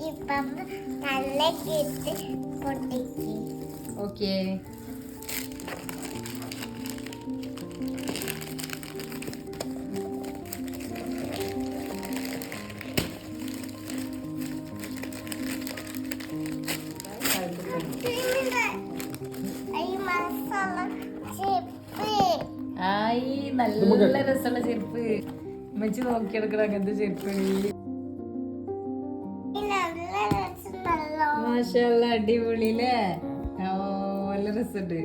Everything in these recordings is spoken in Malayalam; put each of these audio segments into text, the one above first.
ഇപ്പം നല്ല കിട്ട് പൊട്ടിക്ക്. ഓക്കേ. ആയി നല്ല രസമുള്ള ചെരുപ്പ്. ഉമ്മച്ചി നോക്കിയെടുക്കണം അങ്ങനത്തെ ചെരുപ്പ്. മാഷാഅല്ലാ അടിപൊളിയില്ലേ? ഓ നല്ല രസമുണ്ട്.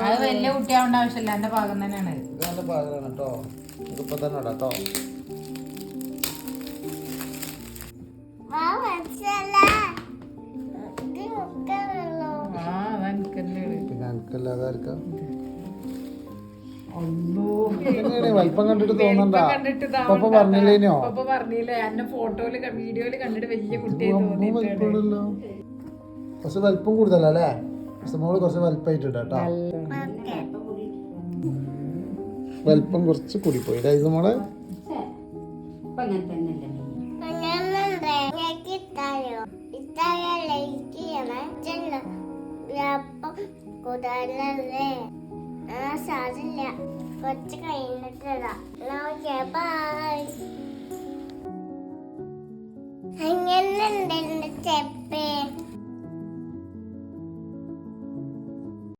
അത് വലിയ കുട്ടിയാവേണ്ട ആവശ്യമില്ല, എന്റെ ഭാഗം തന്നെയാണ്. വലിപ്പം കണ്ടിട്ട് തോന്നണ്ട. പറഞ്ഞില്ലേനോ? പറഞ്ഞില്ലേ എന്നെ ഫോട്ടോയില് വീഡിയോയില് കണ്ടിട്ട് വലിയ കുട്ടിയായി തോന്നിയിട്ടുണ്ടല്ലോ. കുറച്ച് വലിപ്പം കൂടുതലല്ലേ? മോള് കുറച്ച് വലിപ്പായിട്ടാ. വലിപ്പം കുറച്ച് കൂടിപ്പോയി മോളെ. കുറച്ച് കഴിഞ്ഞിട്ടാ. എങ്ങനെയുണ്ട് എന്റെ ചെപ്പ്?